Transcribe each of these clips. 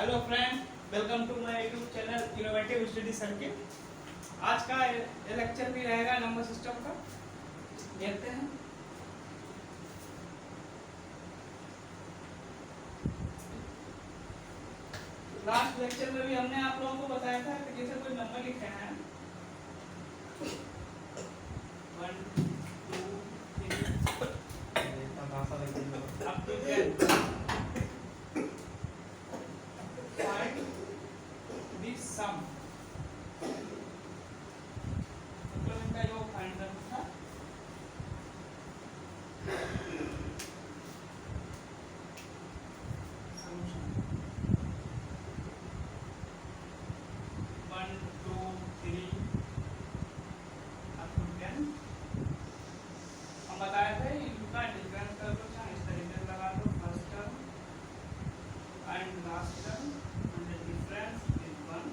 Hello friend, welcome to my YouTube channel innovative study circuit. आज का ये lecture भी रहेगा नंबर सिस्टम का। देखते हैं। लास्ट लेक्चर में भी हमने आप लोगों को बताया था कि जैसे कोई नंबर लिखे हैं 1 2 3 up to 10, find this sum। मतलब इनका जो फाइंड करना था सॉल्यूशन 1 2 3 up to 10। हम बताए थे इनका डिफरेंस कर दो, चाहे इस तरीके से लगा दो, first term and last term and the difference is 1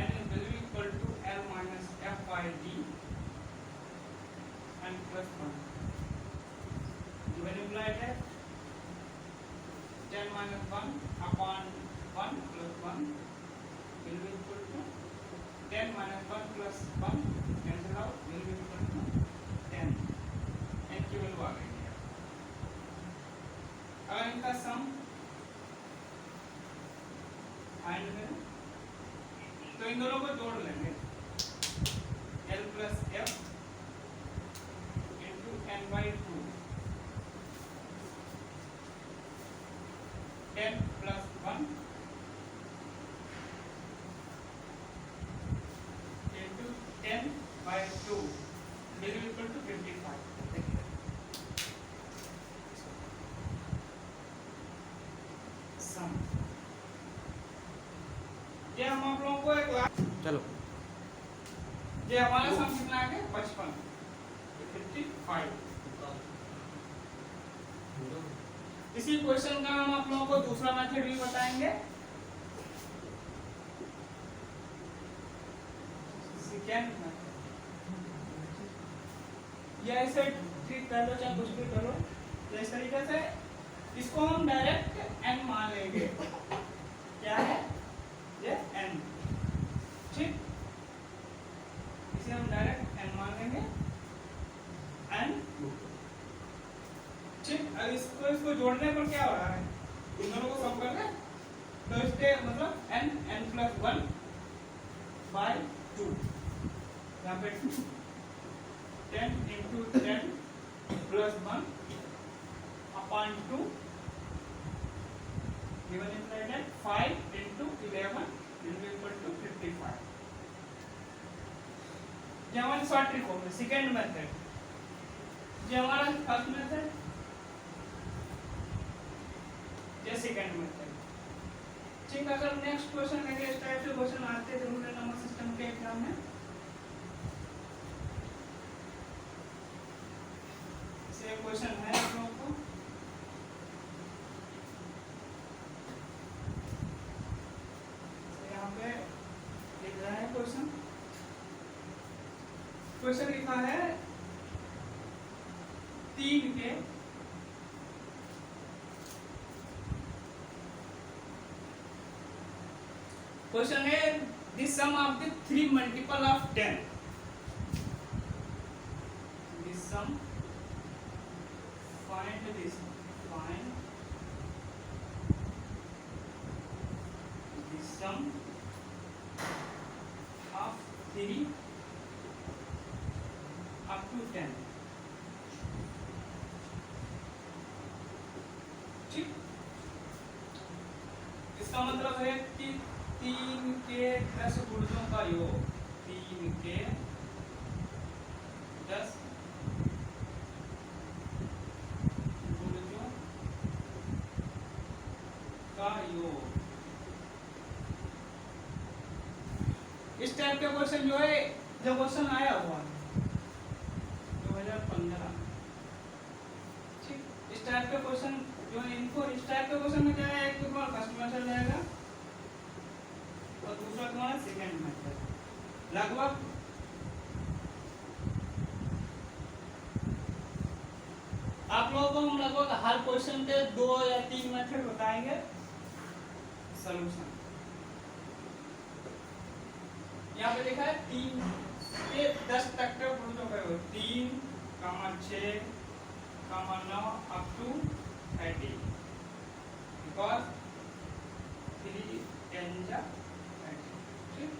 n is value equal to l minus f by d and plus 1 given implied है 10 minus 1 upon 1 plus 1 will be equal to 10 minus 1 plus 1 cancel out will be equal to 10। n की value आ गई है। अगर इनका sum find करें तो इन दोनों को जोड़ लेंगे l plus f into n by 2 10 plus 1 into 10 by 2 will be equal to 55। सम ये हम आप लोगों को एक चलो ये हमारा सम कितना आ गया 55 55। इसी क्वेश्चन का हम आप लोगों को दूसरा मेथड भी बताएंगे। सेकंड मेथड ये ऐसे ट्रीट कर लो, चाहे कुछ भी करो, इस तरीके से इसको हम डायरेक्ट n मान लेंगे। क्या है ये n, ठीक। इसे हम डायरेक्ट n मान लेंगे n, ठीक। अब इसको जोड़ने पर क्या हो रहा है, इन दोनों को सम करके तो इसके मतलब n plus 1 by 2 यहाँ पे 10 into 10 plus 1 upon 2 given implied that 5 into 11 will be equal to 55। ये हमारी शॉर्ट ट्रिक होगी। सेकेंड मेथड ये हमारा फर्स्ट मेथड, ये सेकेंड मेथड, ठीक। अगर नेक्स्ट क्वेश्चन लेंगे इस टाइप से क्वेश्चन आते जरूर है नंबर सिस्टम के एग्जाम में। से क्वेश्चन है आप लोगों को, यहाँ पे लिख रहा है क्वेश्चन। क्वेश्चन लिखा है 3 के क्वेश्चन है this sum of the 3 multiple of 10। This sum find this sum of 3 up to 10, ठीक। इसका मतलब है कि 3 के 10 गुणजों का योग, 3 के 10 का योग। इस टाइप का क्वेश्चन जो है, जो क्वेश्चन आया हुआ है 2015, ठीक। इस टाइप का क्वेश्चन जो है, इनको इस टाइप का क्वेश्चन में क्या है, एक तो तुम्हारा फर्स्ट मेथड रहेगा और दूसरा तुम्हारा सेकंड मेथड। लगभग आप लोगों को हम लगभग हर क्वेश्चन के 2 या 3 मेथड बताएंगे सॉल्यूशन। यहाँ पे लिखा है 3 से 10 तक के गुणों का 3, 6, 9 अप टू 30 बिकॉज 3 10 जा 30।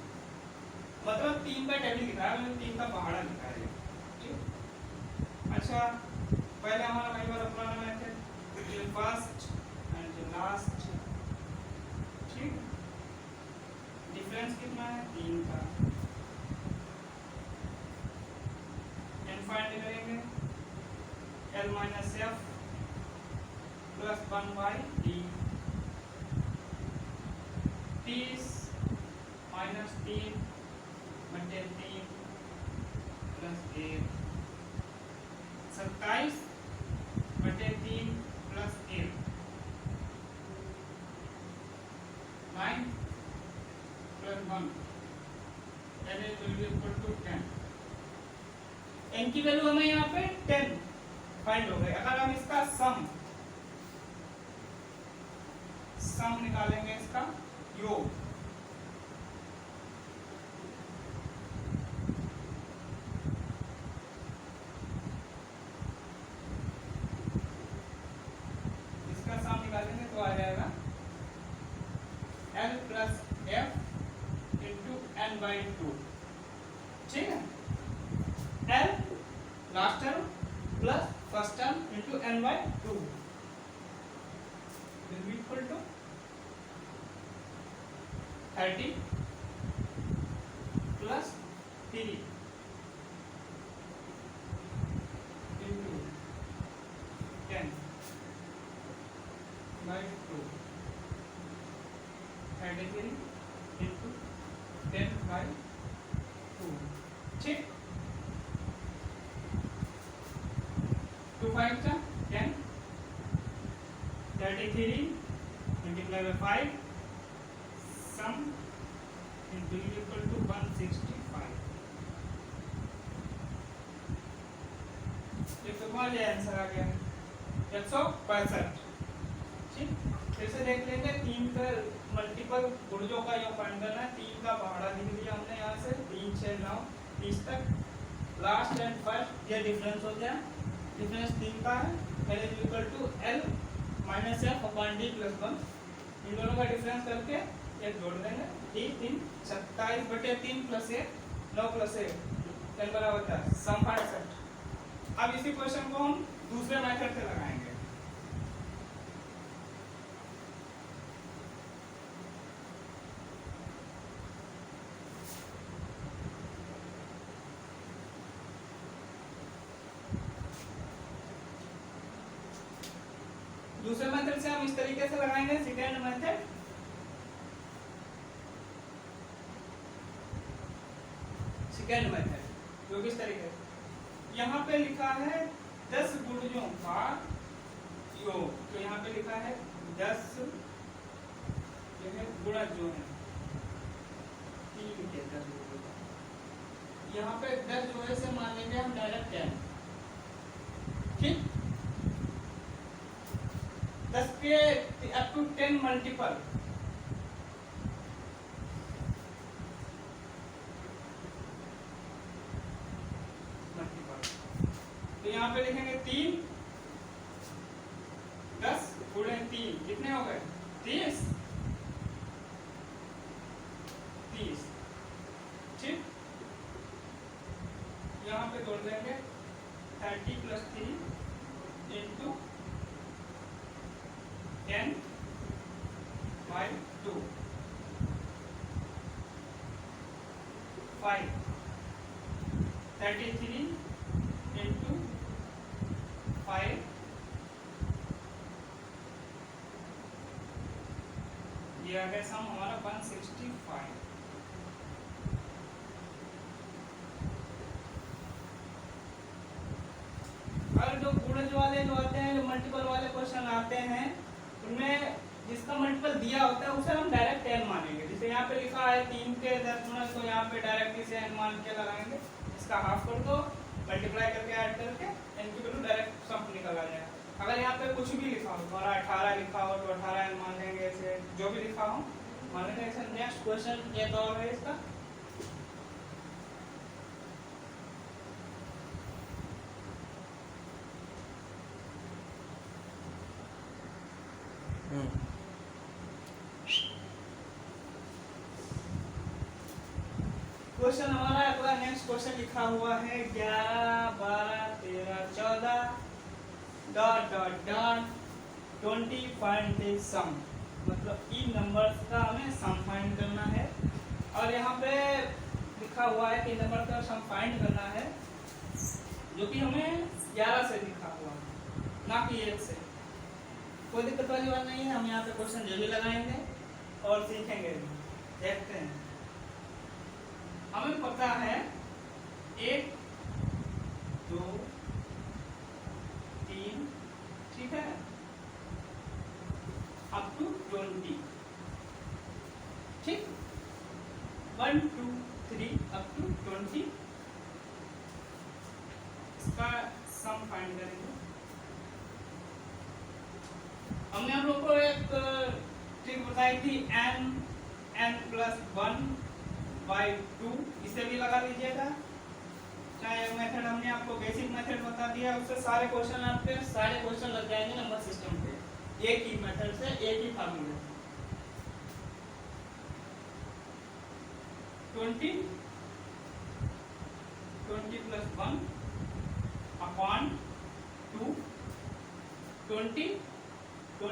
मतलब 3 का टेबल लिखा है, मतलब 3 का पहाड़ा लिखा है। ठीक, अच्छा पहले हमारा वही वाला पुराना मेथड फर्स्ट एंड लास्ट। ठीक, डिफरेंस कितना है 3 का। एन फाइंड करेंगे L minus F plus 1 by D 30 minus 3 बटे 3 प्लस 1 27 बटे 3 plus 1 9 plus 1 n is equal to 10। n की वैल्यू हमें यहाँ पे 10 फाइंड हो गई। अगर हम इसका सम निकालेंगे, इसका योग, इसका सम निकालेंगे तो आ जाएगा L plus F into N by 2। ठीक है, L last term plus first term into N by 2 will be equal to 30 plus 3 into 10 by 2 33 into 10 by 2। ठीक, 2 5 का 10, 33 multiplied by 5 sum into equal to 165। ये तो हमारा आंसर आ गया 165। ठीक, फिर से देख लेंगे 3 का मल्टीपल गुणजों का योग फाइंड करना है। 3 का पहाड़ा लिख लिया हमने यहाँ से 3 6 9 30 तक। लास्ट एंड फर्स्ट ये डिफरेंस हो गया, डिफरेंस 3 का है। L is equal to L minus F upon D plus 1। इन दोनों का डिफरेंस करके एक जोड़ देंगे, 3 27 बटे 3 प्लस 1 9 प्लस 1 10 बराबर 10 सम 65। अब इसी क्वेश्चन को हम दूसरे मेथड से लगाएंगे। दूसरे मेथड से हम इस तरीके से लगाएंगे। सेकेंड मेथड, जो किस तरीके से, यहाँ पे लिखा है 10 गुणजों का योग, तो यहाँ पे लिखा है 10 गुणज जो है 3 के 10 गुणज। यहाँ पे 10 जो है से मान लेंगे हम डायरेक्ट 10। ठीक, 10 के अप टू 10 मल्टीपल तो यहाँ पे लिखेंगे 3 10 गुणे 3 कितने हो गए 30। ठीक, यहाँ पे जोड़ देंगे 30 प्लस 3 इंटू 10 by 2 5 33 into 5 ये आ गया सम हमारा 165। और जो गुणज वाले जो आते हैं, जो मल्टीपल वाले क्वेश्चन आते हैं, उनमें जिसका मल्टीपल दिया होता है उसे हम डायरेक्ट n मानेंगे। जैसे यहाँ पे लिखा है 3 के 10 गुणज, तो यहाँ पे डायरेक्ट इसे n मान के लगाएंगे। इसका हाफ कर दो, मल्टीप्लाई करके ऐड करके n की वैल्यू डायरेक्ट सम निकल आ जाएगा। पे कुछ भी लिखा हो, तुम्हारा 18 लिखा हो तो 18 मान लेंगे, ऐसे जो भी लिखा हो मान लेंगे ऐसे। नेक्स्ट क्वेश्चन एक और है इसका, क्वेश्चन हमारा अगला नेक्स्ट क्वेश्चन लिखा हुआ है 11 12 13 14 dot dot dot 20 find the sum, मतलब इन नंबर्स का हमें सम फाइंड करना है। और यहाँ पे लिखा हुआ है कि नंबर का सम फाइंड करना है जो कि हमें 11 से लिखा हुआ है, ना कि 1 से। कोई दिक्कत वाली बात नहीं है, हम यहाँ पे क्वेश्चन जो भी लगाएंगे और सीखेंगे भी। देखते हैं, हमें पता है 1 2 3, ठीक है, अप टू 20, ठीक, 1 2 3 अप टू 20, इसका सम फाइंड करेंगे। हमने हम लोग को एक ट्रिक बताई थी n+1/2, इसे भी लगा लीजिएगा। चाहे मेथड हमने आपको बेसिक मेथड बता दिया, उससे सारे क्वेश्चन आपके सारे क्वेश्चन लग जाएंगे नंबर सिस्टम पे, एक ही मेथड से, एक ही फार्मूले से। 20 + 1 upon 2, 20 +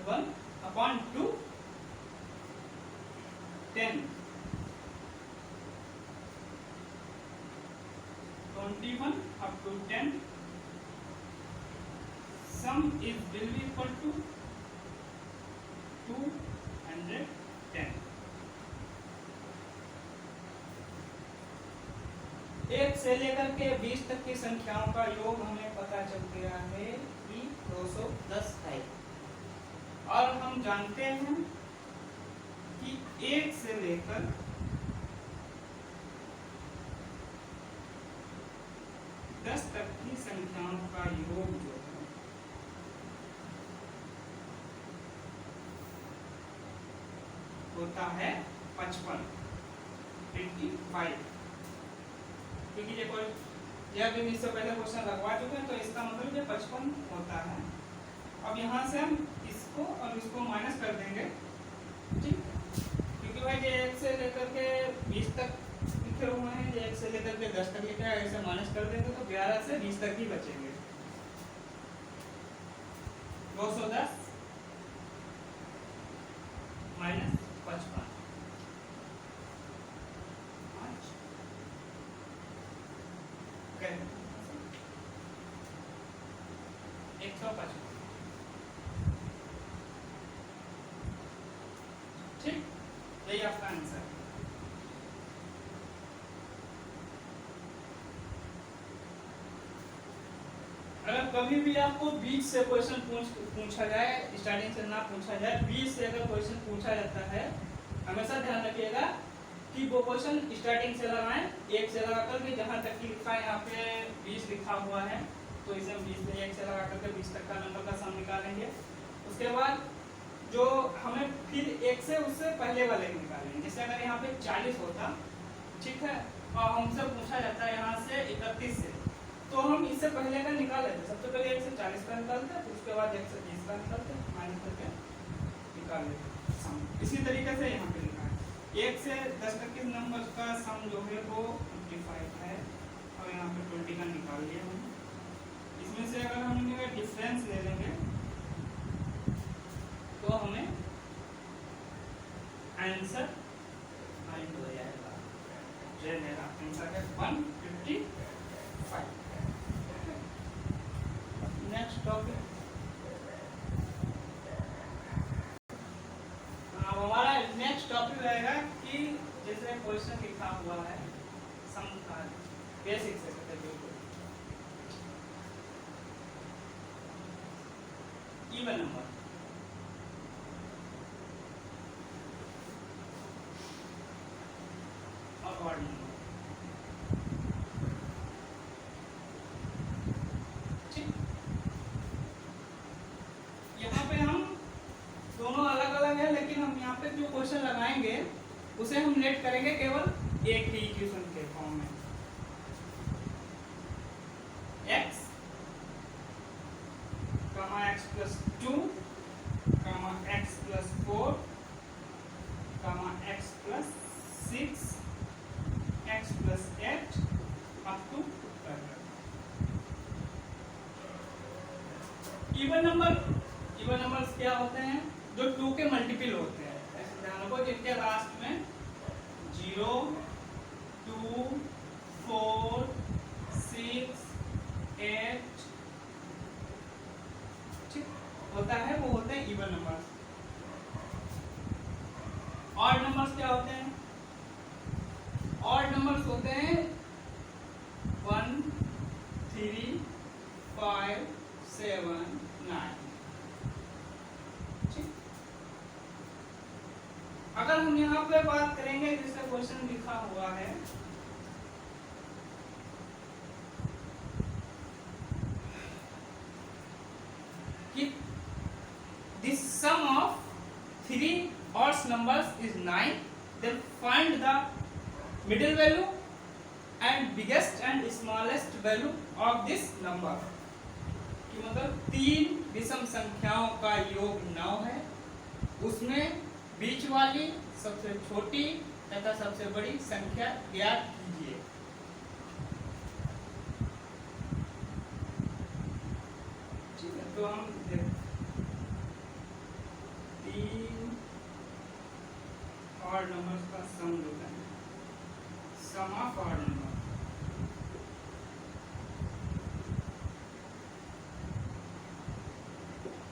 1 upon 2, 10, 21 up to 10, sum is will be equal to 210। 1 से लेकर के 20 तक की संख्याओं का योग हमें पता चल गया है कि 210 है। और हम जानते हैं कि 1 से लेकर 10 तक की संख्याओं का योग जो है होता है 55, 55। क्योंकि ये कोई यह भी इससे पहले क्वेश्चन लगवा चुके हैं, तो इसका मतलब ये 55 होता है। अब यहाँ से हम इसको और इसको माइनस कर देंगे, ठीक, क्योंकि भाई ये 1 से लेकर के 20 तक लिखे हुए हैं, ये 1 से लेकर के 10 तक लिखे हैं, ऐसे माइनस कर देंगे तो 11 से 20 तक ही बचेंगे। 210 माइनस 55, 155, ठीक, यही आपका आंसर है। अगर कभी भी आपको 20 से क्वेश्चन पूछा जाए, स्टार्टिंग से ना पूछा जाए, 20 से अगर क्वेश्चन पूछा जाता है, हमेशा ध्यान रखिएगा कि वो क्वेश्चन स्टार्टिंग से लगाएं, 1 से लगा करके जहाँ तक की लिखा है, यहाँ पे 20 लिखा हुआ है तो इसे हम 20 से 1 से लगा करके 20 तक का नंबर का सम निकालेंगे। उसके बाद जो हमें फिर 1 से उससे पहले वाले निकालेंगे। जैसे अगर यहाँ पे 40 होता, ठीक है, और हमसे पूछा जाता है यहाँ से 31 से, तो हम इससे पहले का निकाल लेते। सबसे पहले 1 से 40 का निकालते हैं, फिर उसके बाद 1 से 20 का निकालते हैं, माइनस करके निकाल लेते सम। इसी तरीके से यहाँ पे लिखा है 1 से 10 तक के नंबर का सम जो है वो 55 है, और यहाँ पे 20 का निकाल लिया हमने। इसमें से अगर हम डिफरेंस ले लेंगे तो हमें आंसर फाइंड हो जाएगा। ये मेरा आंसर है 155। नेक्स्ट टॉपिक, हमारा नेक्स्ट टॉपिक रहेगा कि जैसे क्वेश्चन लिखा हुआ है सम का बेसिक से इवन नंबर, और ऑड नंबर, ठीक, comma x plus 2 comma x plus 4 comma x plus 6 x plus 8 up to even numbers क्या होते हैं जो 2 के मल्टीपल होते हैं। ऐसे ध्यान रखो जिनके लास्ट में 0 2 4 6 8 ठीक होता है, वो होते हैं इवन नंबर्स। ऑड नंबर्स क्या होते हैं? ऑड नंबर्स होते हैं 1 3 5 7 9। ठीक, अगर हम यहाँ पे बात करेंगे जिसका क्वेश्चन लिखा हुआ है कि the sum of 3 odd numbers is 9, then find the middle value and biggest and smallest value of this number। कि मतलब 3 विषम संख्याओं का योग 9 है, उसमें बीच वाली सबसे छोटी तथा सबसे बड़ी संख्या ज्ञात कीजिए। ठीक है, तो हम 3 ऑड नंबर्स का सम लेते हैं। Sum of odd number,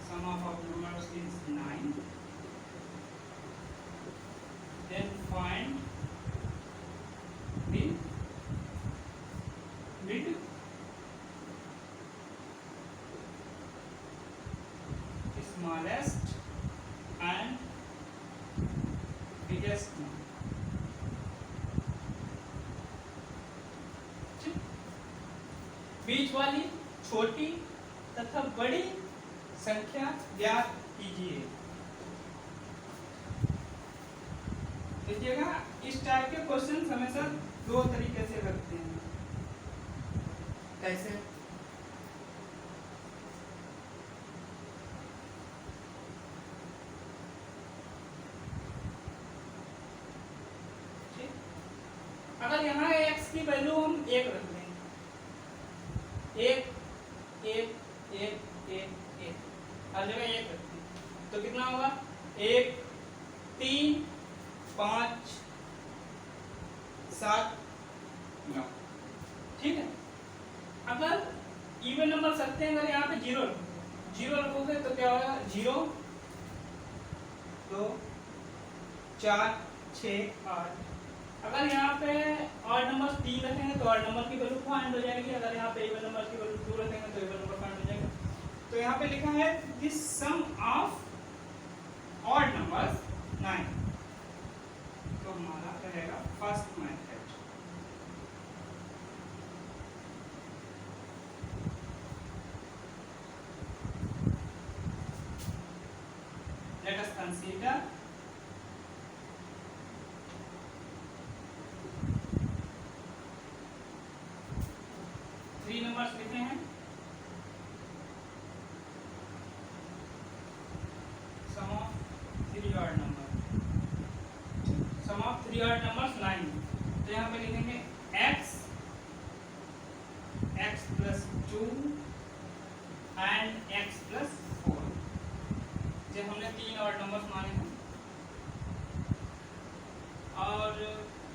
sum of odd numbers is 9, then find the mid smallest and biggest number। बीच वाली छोटी तथा बड़ी संख्या ज्ञात कीजिए। देखिएगा इस टाइप के क्वेश्चन हमेशा 2 तरीके से लगते हैं। कैसे? ठीक, अगर यहाँ x की वैल्यू हम 1 रख दें, 1 1 1 1 1 हर जगह 1 रखते हैं, तो कितना होगा? 1 3 5 7 9। ठीक है, अगर इवन नंबर सकते हैं, अगर यहाँ पे 0 रखोगे तो क्या होगा? 0 2 4 6 8। अगर यहाँ पे ऑड नंबर 3 रखेंगे तो ऑड नंबर की वैल्यू फाइंड हो जाएगी। अगर यहाँ पे इवन नंबर की वैल्यू 2 रखेंगे तो इवन नंबर फाइंड हो जाएगा। तो यहाँ पे लिखा है the sum of odd numbers 9, तो हमारा रहेगा first method. Let us consider three numbers लिखे हैं। Sum of 3 odd number, sum of 3 odd numbers 9। तो यहाँ पे लिखेंगे x plus 2 and x plus 4। जब हमने 3 ऑड नंबर्स माने हैं, और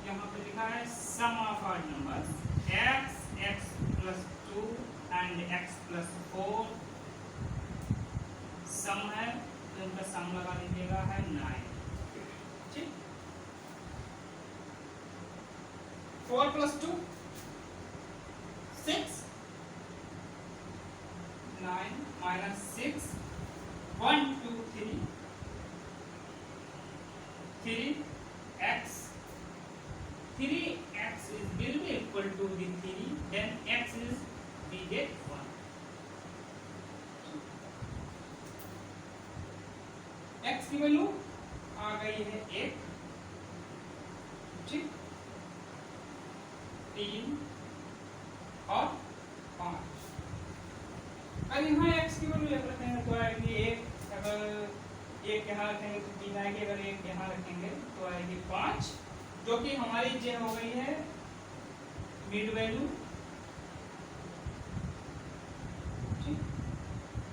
यहाँ पे लिखा है sum of odd numbers x plus 2 and x plus 4 sum है, तो इनका सम लगा लीजिएगा है 9। ठीक, 4 plus 2 6, 9 minus 6 1 2 3 3x 3x will be equal to the 3, then x is we get 1। x की वैल्यू आ गई है 1। ठीक, 3 और 5। और यहाँ x x की वैल्यू एक रखेंगे तो आएगी 1, अगर 1 यहाँ रखेंगे तो 3 आएगी, अगर 1 यहाँ रखेंगे तो आएगी 5, जो कि हमारी जे हो गई है मिड वैल्यू। ठीक,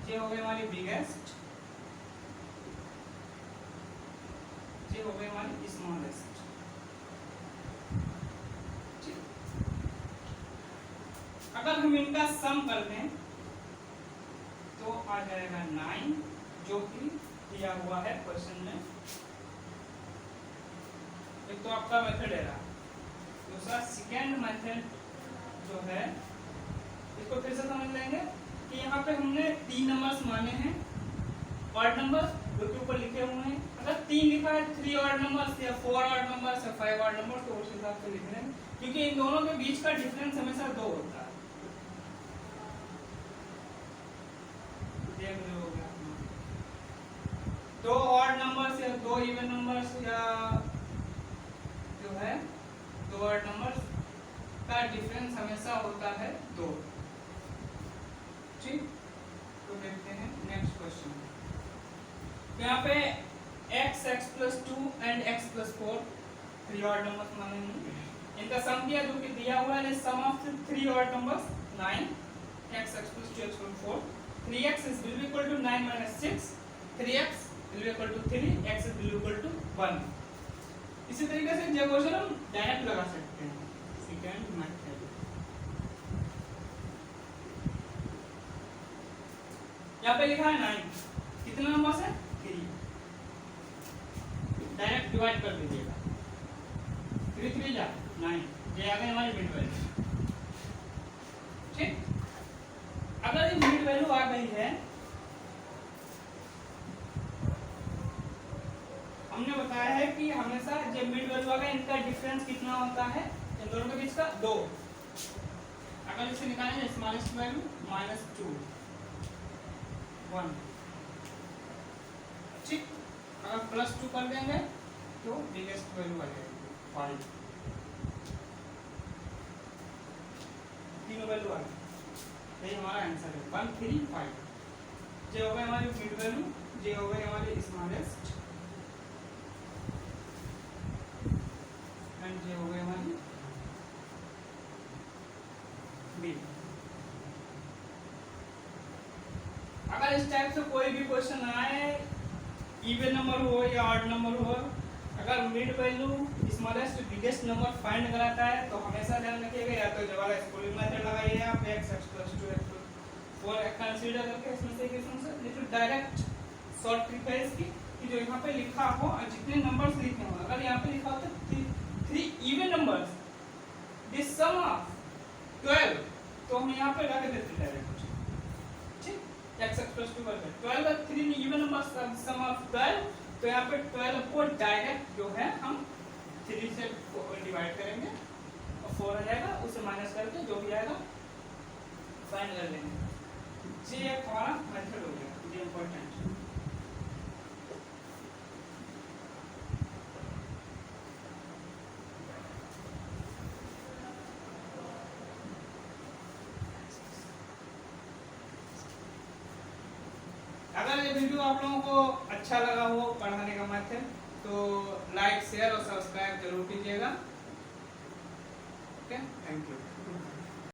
जे हो गई हमारी बिगेस्ट, जे हो गई हमारी स्मॉलेस्ट। अगर हम इनका सम कर दें तो आ जाएगा 9, जो कि दिया हुआ है क्वेश्चन में। एक तो आपका मेथड है, दूसरा सेकेंड मेथड जो है, इसको फिर से समझ लेंगे कि यहाँ पे हमने 3 नंबर्स माने हैं, ऑड नंबर जो के ऊपर लिखे हुए हैं। अगर 3 लिखा है, 3 ऑड नंबर्स या 4 ऑड नंबर्स या 5 ऑड नंबर्स, तो उस हिसाब से लिख रहे हैं, क्योंकि इन दोनों के बीच का डिफरेंस हमेशा 2 होता है। देख लो, 2 ऑड नंबर्स या 2 इवन नंबर्स या जो है 2 ऑड नंबर्स का डिफरेंस हमेशा होता है 2। ठीक, तो देखते हैं नेक्स्ट क्वेश्चन। यहाँ पे x, x+2 and x+4 3 odd numbers माने हैं, इनका सम किया जो कि दिया हुआ है, sum of 3 odd numbers 9, x, x+2, x+4, 3x is will be equal to 9 minus 6, 3x will be equal to 3, x will be equal to 1। इसी तरीके से ये क्वेश्चन हम डायरेक्ट लगा सकते हैं। सेकंड मेथड, यहाँ पे लिखा है 9, कितने नंबर्स है 3, डायरेक्ट डिवाइड कर दीजिएगा, 3 3 जा 9, ये आ गई हमारी मिड वैल्यू। ठीक, अगर ये मिड वैल्यू आ गई है, हमने बताया है कि हमेशा जब मिड वैल्यू आ गई, इनका डिफरेंस कितना होता है इन दोनों के बीच का 2। अगर इसे निकालेंगे स्मॉलेस्ट वैल्यू -2 1। ठीक, अगर +2 कर देंगे तो बिगेस्ट वैल्यू आ जाएगी 5। तीनों वैल्यू आ गई, यही हमारा आंसर है 1 3 5। जे हो गई हमारी मिड वैल्यू, जे हो गई हमारी स्मॉलेस्ट, एंड जे हो गई हमारी बी। अगर इस टाइप से कोई भी क्वेश्चन आए, इवन नंबर हो या ऑड नंबर हो, अगर mid value smallest biggest number find कराता है, तो हमेशा ध्यान रखिएगा, या तो जब स्कूलिंग मेथड लगाइए आप x, x+2, x+4 कंसीडर करके इसमें से इक्वेशन से, नहीं तो डायरेक्ट शॉर्ट ट्रिक है इसकी कि जो यहाँ पे लिखा हो और जितने नंबर्स लिखे हो, अगर यहाँ पे लिखा हो तो 3 even numbers this sum of 12, तो हम यहाँ पे रख देते डायरेक्ट। ठीक, x, x+2 कर दे 12 का 3 इवन नंबर्स का सम ऑफ 12, तो यहाँ पे 12 को डायरेक्ट जो है हम 3 से डिवाइड करेंगे और 4 आ जाएगा, उसे माइनस करके जो भी आएगा फाइंड कर लेंगे। ये एक हमारा मेथड हो गया, ये इंपॉर्टेंट। अगर ये वीडियो आप लोगों को अच्छा लगा हो पढ़ाने का मेथड, तो लाइक शेयर और सब्सक्राइब जरूर कीजिएगा। Okay, thank you.